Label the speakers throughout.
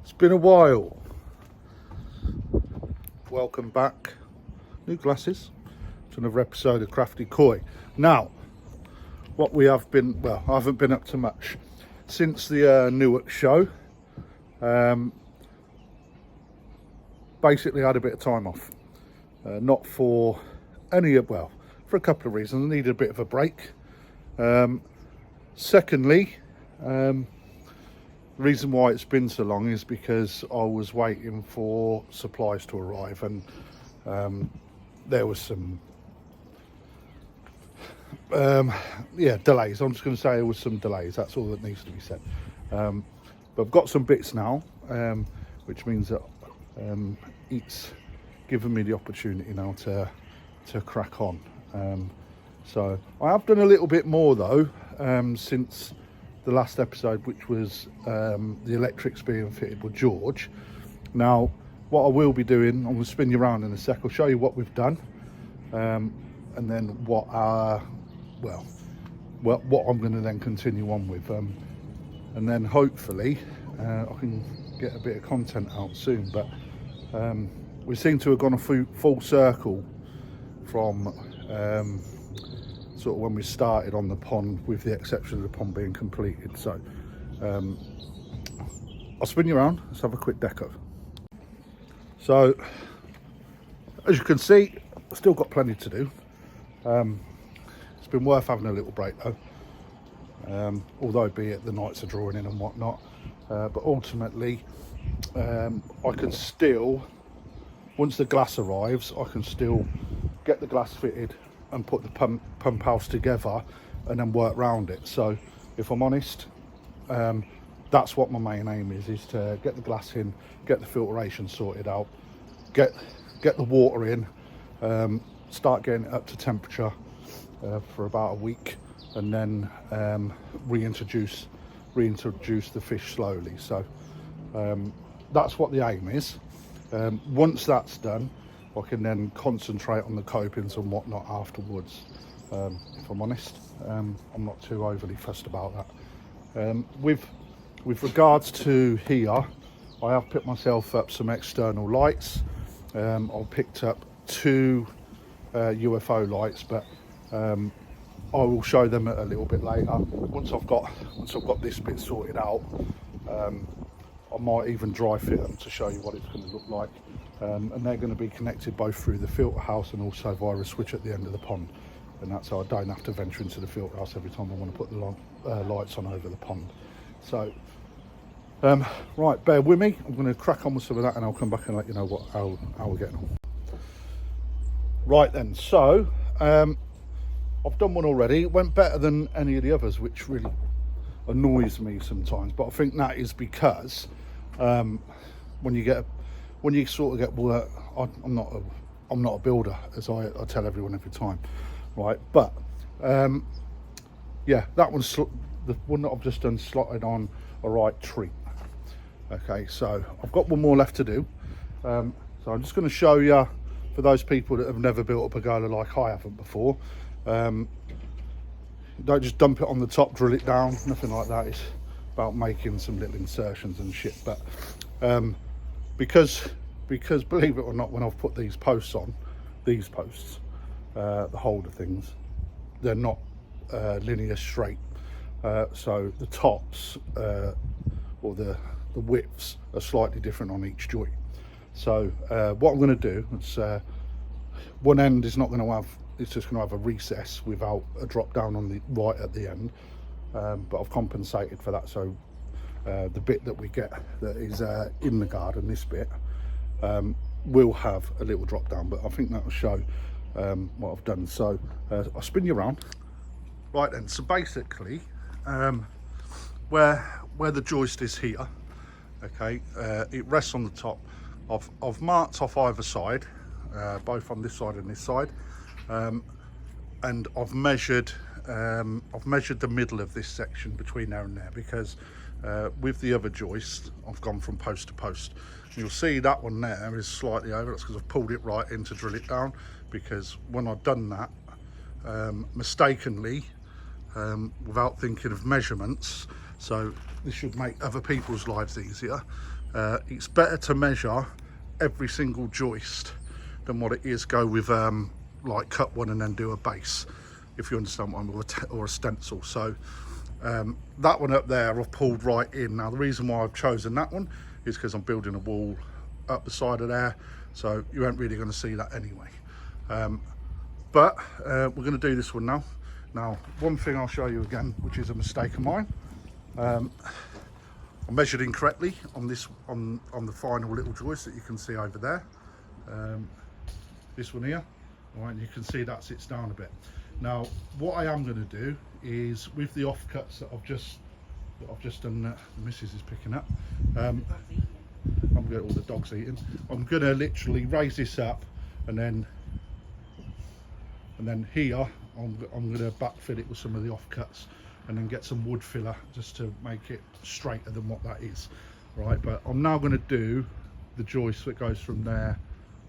Speaker 1: It's been a while. Welcome back, new glasses, to another episode of Crafty Koi. Now, what we have been, well, I haven't been up to much since the Newark show. Basically, I had a bit of time off. Not for any, well, for a couple of reasons. I needed a bit of a break. Secondly, the reason why it's been so long is because I was waiting for supplies to arrive, and there was some delays. I'm just going to say there was some delays. That's all that needs to be said. But I've got some bits now, which means that it's given me the opportunity now to crack on. So I have done a little bit more though since the last episode, which was the electrics being fitted with George. Now, what I will be doing, I'm going to spin you around in a sec. I'll show you what we've done, and then what I'm going to then continue on with, and then hopefully I can get a bit of content out soon. But we seem to have gone a full circle from sort of when we started on the pond, with the exception of the pond being completed. So I'll spin you around. Let's have a quick deco. So as you can see, I've still got plenty to do. It's been worth having a little break though, although be it the nights are drawing in and whatnot, but ultimately I can still, once the glass arrives, I can still get the glass fitted and put the pump house together and then work around it. So if I'm honest, that's what my main aim is to get the glass in, get the filtration sorted out, get the water in, start getting it up to temperature for about a week, and then reintroduce the fish slowly. So that's what the aim is. Once that's done, I can then concentrate on the copings and whatnot afterwards. If I'm honest, I'm not too overly fussed about that. With regards to here, I have picked myself up some external lights. I picked up 2 UFO lights, but I will show them a little bit later. Once I've got this bit sorted out, I might even dry fit them to show you what it's going to look like. And they're going to be connected both through the filter house and also via a switch at the end of the pond, and that's how I don't have to venture into the filter house every time I want to put the lights on over the pond. So right, bear with me. I'm going to crack on with some of that, and I'll come back and let you know how we're getting on. Right then, so I've done one already. It went better than any of the others, which really annoys me sometimes, but I think that is because when you sort of get work, I'm not a builder, as I tell everyone every time, right? But yeah, that one's the one that I've just done, slotted on a right treat. Okay, so I've got one more left to do. So I'm just going to show you, for those people that have never built a pergola like I haven't before. Don't just dump it on the top, drill it down, nothing like that. It's about making some little insertions and shit. But because believe it or not, when I've put these posts on, the holder things, they're not linear straight. So the tops or the widths are slightly different on each joint. So what I'm going to do is one end is not going to have, it's just going to have a recess without a drop down on the right at the end, but I've compensated for that. So the bit that we get that is in the garden, this bit, will have a little drop down, but I think that will show what I've done. So I'll spin you around. Right then, so basically where the joist is here, okay, it rests on the top. I've marked off either side, both on this side and this side, and I've measured the middle of this section between there and there, because with the other joist I've gone from post to post. You'll see that one there is slightly over. That's because I've pulled it right in to drill it down, because when I've done that mistakenly, without thinking of measurements, so this should make other people's lives easier, it's better to measure every single joist than what it is go with like cut one and then do a base, if you understand what I mean, or a stencil. So that one up there I've pulled right in. Now the reason why I've chosen that one is because I'm building a wall up the side of there, so you ain't really going to see that anyway. But we're going to do this one now. Now one thing I'll show you again, which is a mistake of mine. I measured incorrectly on this on the final little joist that you can see over there. This one here, all right, and you can see that sits down a bit. Now what I am going to do is, with the offcuts that I've just done, the missus is picking up. I'm going all the dogs eating. I'm going to literally raise this up, and then here I'm going to backfill it with some of the offcuts, and then get some wood filler just to make it straighter than what that is, right? But I'm now going to do the joist that goes from there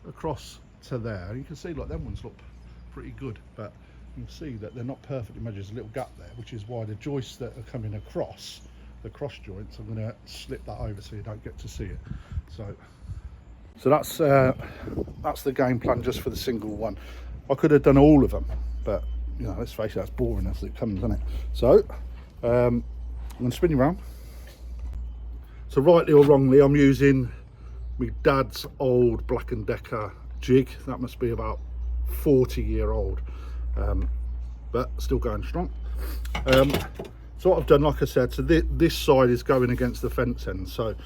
Speaker 1: across to there. You can see like them ones look pretty good, but you can see that they're not perfectly measured. There's a little gap there, which is why the joists that are coming across, the cross joints, I'm going to slip that over so you don't get to see it. So that's the game plan just for the single one. I could have done all of them, but you know, let's face it, that's boring as it comes, isn't it? So I'm going to spin you around. So rightly or wrongly, I'm using my dad's old Black & Decker jig. That must be about 40-year-old, but still going strong. So what I've done, like I said, so this side is going against the fence end. So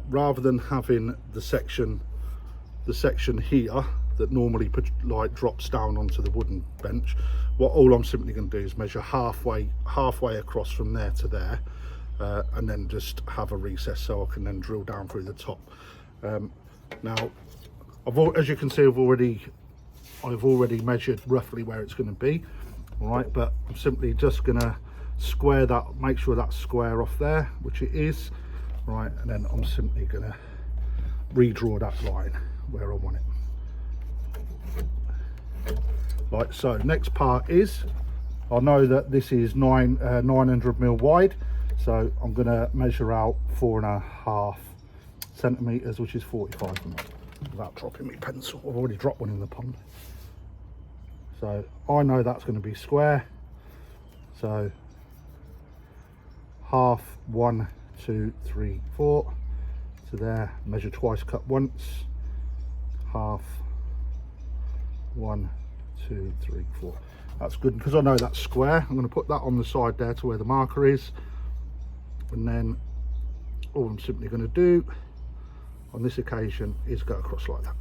Speaker 1: rather than having the section here that normally like drops down onto the wooden bench, all I'm simply going to do is measure halfway across from there to there, and then just have a recess so I can then drill down through the top. Now as you can see, I've already measured roughly where it's going to be, all right, but I'm simply just going to square that, make sure that's square off there, which it is, right, and then I'm simply going to redraw that line where I want it, like so. Next part is, I know that this is 900mm wide, so I'm going to measure out 4.5 centimeters, which is 45mm, without dropping my pencil. I've already dropped one in the pond, so I know that's going to be square. So half, 1, 2, 3, 4 to there, measure twice, cut once, half, 1, 2, 3, 4. That's good, because I know that's square. I'm going to put that on the side there to where the marker is, and then all I'm simply going to do on this occasion is go across like that.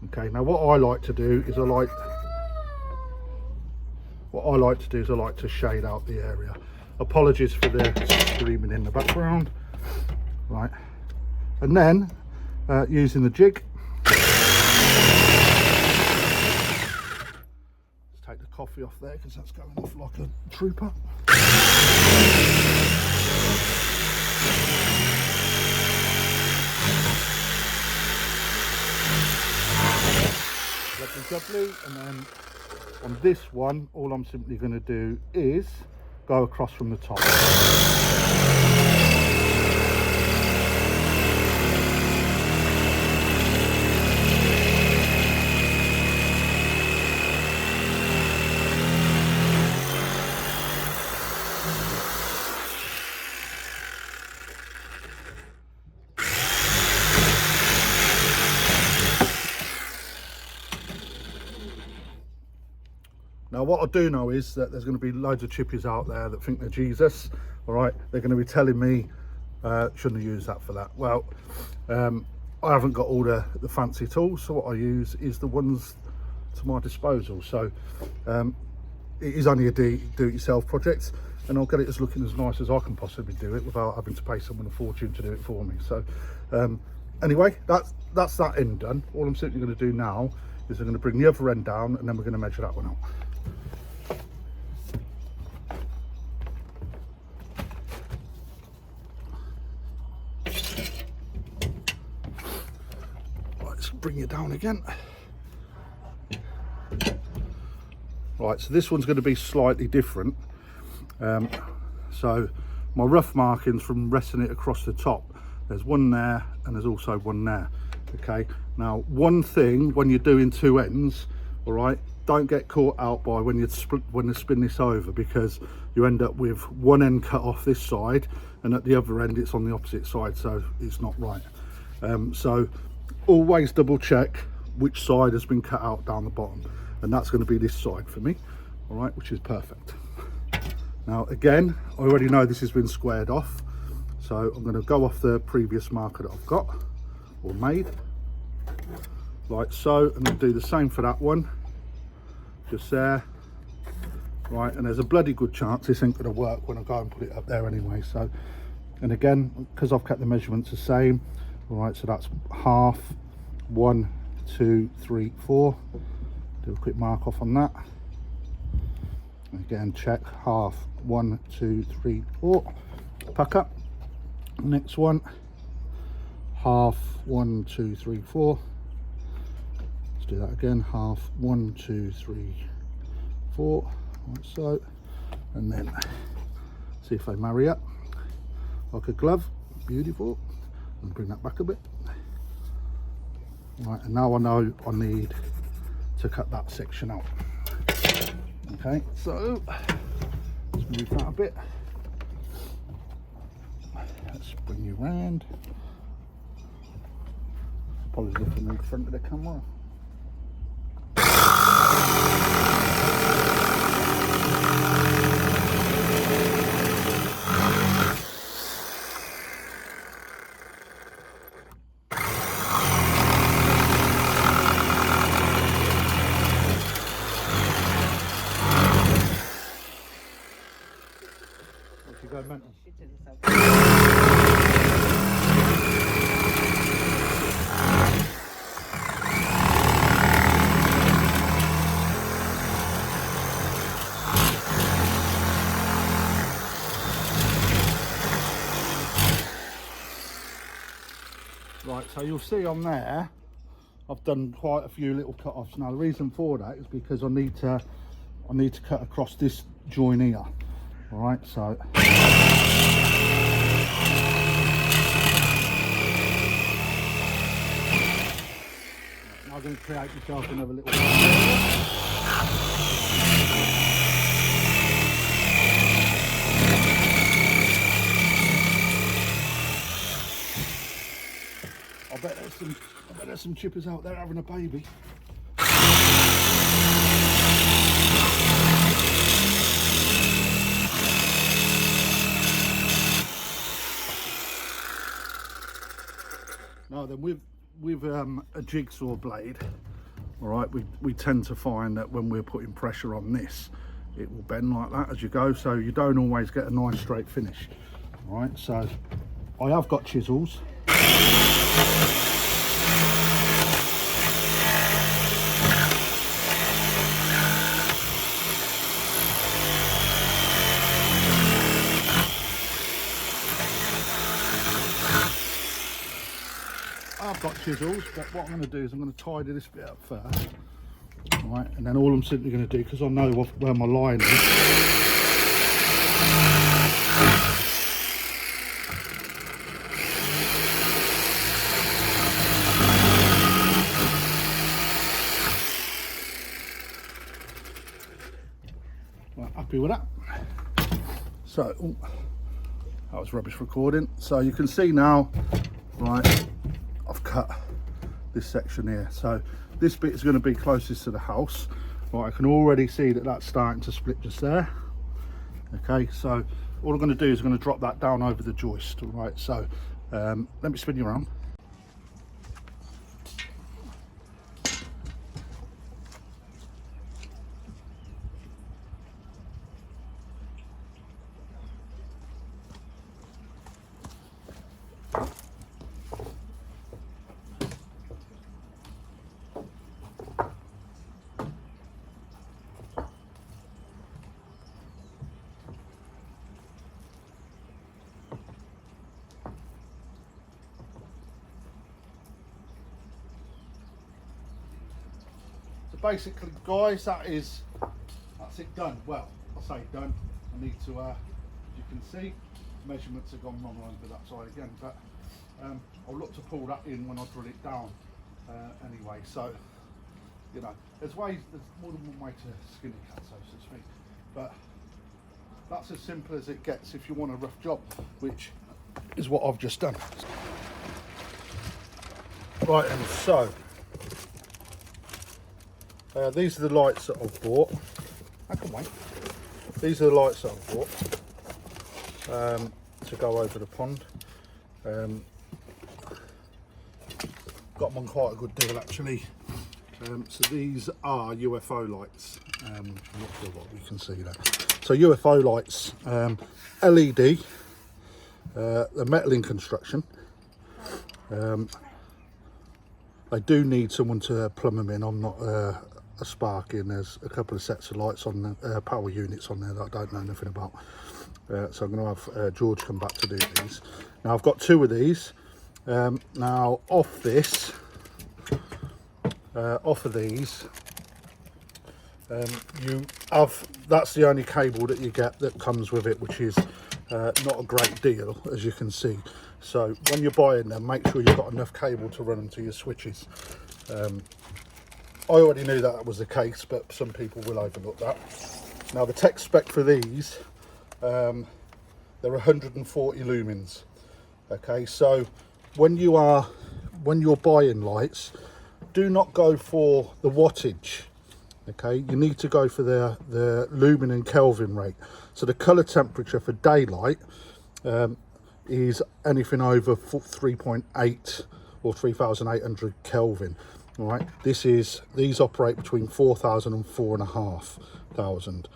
Speaker 1: Okay, now what I like to do is I like to shade out the area. Apologies for the screaming in the background, right? And then using the jig, let's take the coffee off there because that's going off like a trooper. Lovely, and then on this one, all I'm simply going to do is go across from the top. Now what I do know is that there's going to be loads of chippies out there that think they're Jesus, all right? They're going to be telling me, shouldn't have used that for that. Well, I haven't got all the fancy tools, so what I use is the ones to my disposal. So it is only a do-it-yourself project, and I'll get it as looking as nice as I can possibly do it without having to pay someone a fortune to do it for me. So anyway, that's that end done. All I'm simply going to do now is I'm going to bring the other end down, and then we're going to measure that one out. Bring it down again. Right, so this one's going to be slightly different. So my rough markings from resting it across the top, There's one there and there's also one there. Okay, now one thing when you're doing two ends, all right, don't get caught out by when you spin this over, because you end up with one end cut off this side and at the other end it's on the opposite side, so it's not right. So always double check which side has been cut out down the bottom, and that's going to be this side for me, all right, which is perfect. Now again, I already know this has been squared off, so I'm going to go off the previous marker that I've got or made, like so, and then do the same for that one, just there, right. And there's a bloody good chance this ain't going to work when I go and put it up there anyway. So, and again, because I've kept the measurements the same, all right, so that's half, 1, 2, 3, 4. Do a quick mark off on that. Again, check half, 1, 2, 3, 4. Pack up. Next one, half, 1, 2, 3, 4. Let's do that again. Half, 1, 2, 3, 4. Like so, and then see if they marry up like a glove. Beautiful. And bring that back a bit. Right, and now I know I need to cut that section out. Okay, so let's move that a bit. Let's bring you round. Probably looking in front of the camera. What you go mental? Right, so you'll see on there, I've done quite a few little cut-offs. Now the reason for that is because I need to cut across this join here. All right, so now I'm going to create myself another little I bet there's some chippers out there having a baby. Now then, with a jigsaw blade, all right, we tend to find that when we're putting pressure on this, it will bend like that as you go, so you don't always get a nice straight finish. All right, so I have got chisels. I've got chisels, but what I'm going to do is I'm going to tidy this bit up first, right, and then all I'm simply going to do, because I know where my line is, right, happy with that. So, ooh, that was rubbish recording. So you can see now, right, I've cut this section here, so this bit is going to be closest to the house. Right, I can already see that that's starting to split just there. Okay, so all I'm going to do is I'm going to drop that down over the joist. All right, so let me spin you around. Basically, guys, that's it done. Well, I say done. I need to, as you can see, measurements have gone wrong over that side again, but I'll look to pull that in when I drill it down anyway. So, you know, there's more than one way to skin a cat, so to speak. But that's as simple as it gets if you want a rough job, which is what I've just done. Right, and so these are the lights that I've bought. I can wait. These are the lights that I've bought to go over the pond. Got them on quite a good deal actually. So these are UFO lights. I'm not sure what we can see there. So UFO lights, LED, the metal in construction. They do need someone to plumb them in. I'm not a spark in. There's a couple of sets of lights on the power units on there that I don't know anything about. So I'm going to have George come back to do these. Now I've got two of these. Now off this. Off of these, that's the only cable that you get that comes with it, which is not a great deal, as you can see. So when you're buying them, make sure you've got enough cable to run them to your switches. I already knew that was the case, but some people will overlook that. Now the tech spec for these, they're 140 lumens. Okay, so when you're buying lights, do not go for the wattage. Okay, you need to go for the lumen and Kelvin rate. So the color temperature for daylight is anything over 3.8 or 3,800 Kelvin. All right, these operate between 4,000 and 4,500.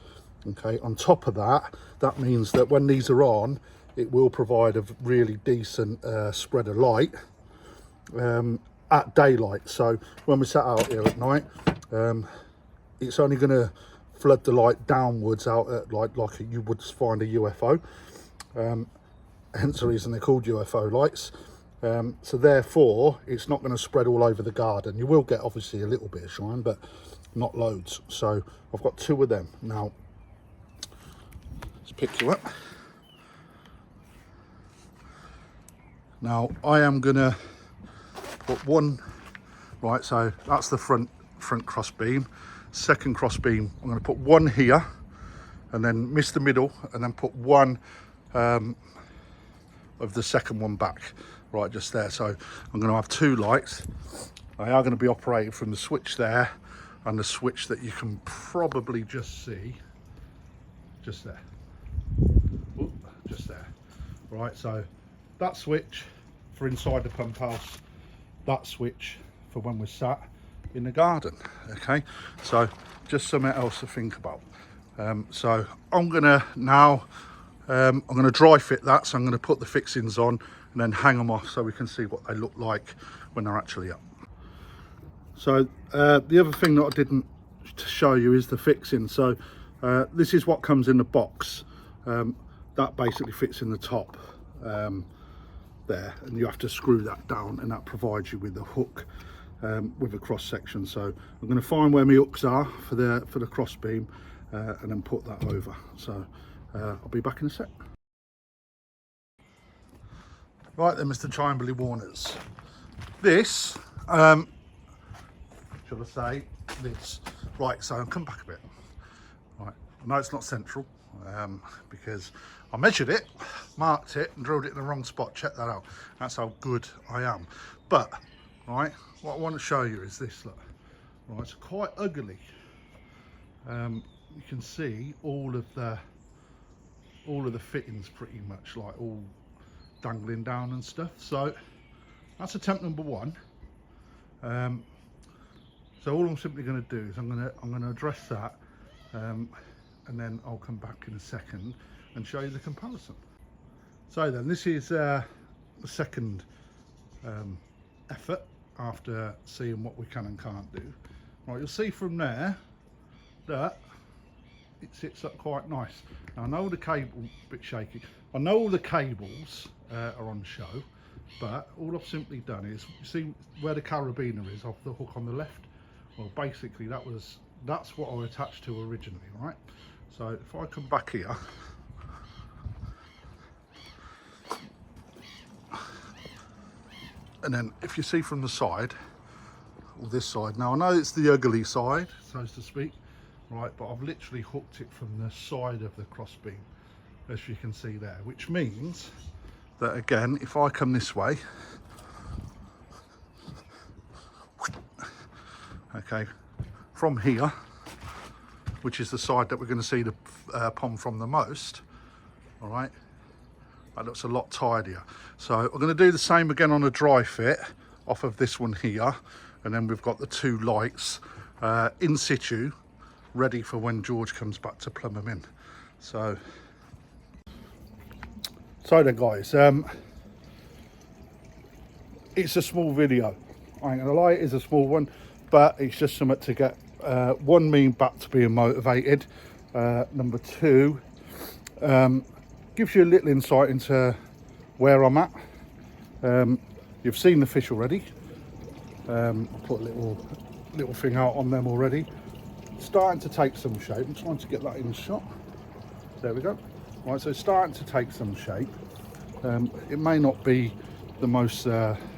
Speaker 1: Okay, on top of that, that means that when these are on, it will provide a really decent spread of light at daylight. So when we sat out here at night, it's only going to flood the light downwards out at like you would find a UFO. Hence the reason they're called UFO lights. So therefore, it's not going to spread all over the garden. You will get obviously a little bit of shine, but not loads. So I've got two of them. Now, let's pick you up. Now I am going to put one, right, so that's the front cross beam. Second cross beam, I'm going to put one here and then miss the middle and then put one of the second one back, right, just there. So I'm going to have two lights. They are going to be operating from the switch there and the switch that you can probably just see just there. Ooh, just there. Right, so that switch for inside the pump house, that switch for when we're sat in the garden. Okay, so just something else to think about. So I'm gonna now I'm gonna dry fit that, so I'm gonna put the fixings on and then hang them off so we can see what they look like when they're actually up. So the other thing that I didn't show you is the fixing. So this is what comes in the box. That basically fits in the top there, and you have to screw that down, and that provides you with a hook with a cross section. So I'm going to find where my hooks are for the cross beam and then put that over. So I'll be back in a sec. Right then, Mr. Chimbley Warners, this should I say this, right, so I'll come back a bit. Right, I know it's not central because I measured it, marked it and drilled it in the wrong spot. Check that out. That's how good I am. But right, what I want to show you is this, look. Right, it's quite ugly. You can see all of the fittings pretty much like all dangling down and stuff. So that's attempt number one. So all I'm simply going to do is I'm going to address that, and then I'll come back in a second and show you the comparison. So then, this is the second effort after seeing what we can and can't do. Right, you'll see from there that it sits up quite nice. Now I know the cable, a bit shaky. I know all the cables are on show, but all I've simply done is, you see where the carabiner is off the hook on the left? Well, basically that's what I attached to originally, right? So if I come back here, And then if you see from the side, or this side, now I know it's the ugly side, so to speak, right, but I've literally hooked it from the side of the crossbeam, as you can see there, which means that again, if I come this way, okay, from here, which is the side that we're going to see the pond from the most, all right, that looks a lot tidier. So I'm going to do the same again on a dry fit off of this one here, and then we've got the two lights in situ, ready for when George comes back to plumb them in. So then guys, it's a small video, I ain't gonna lie, it is a small one, but it's just something to get one, me back to being motivated, number two, gives you a little insight into where I'm at. You've seen the fish already. I put a little thing out on them already. Starting to take some shape. I'm trying to get that in shot. There we go. Right, so it's starting to take some shape. It may not be the most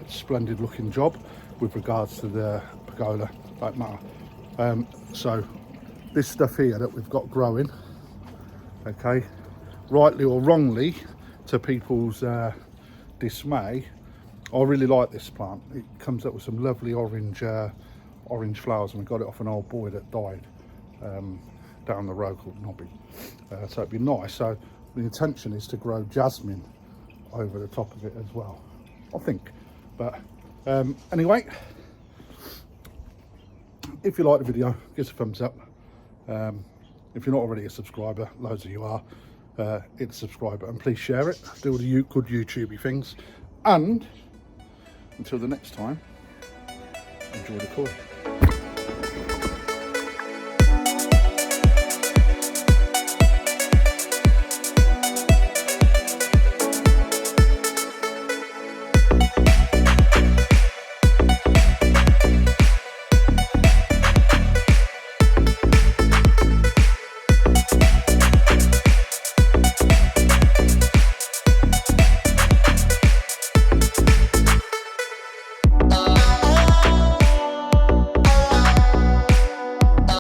Speaker 1: splendid looking job with regards to the pergola, don't matter. So this stuff here that we've got growing, okay, rightly or wrongly to people's dismay, I really like this plant. It comes up with some lovely orange flowers, and we got it off an old boy that died down the road called Nobby. So it'd be nice. So the intention is to grow jasmine over the top of it as well, I think. But anyway, if you like the video, give us a thumbs up. If you're not already a subscriber, loads of you are, hit the subscribe button, please share it, do all the good YouTubey things, and until the next time, enjoy the call.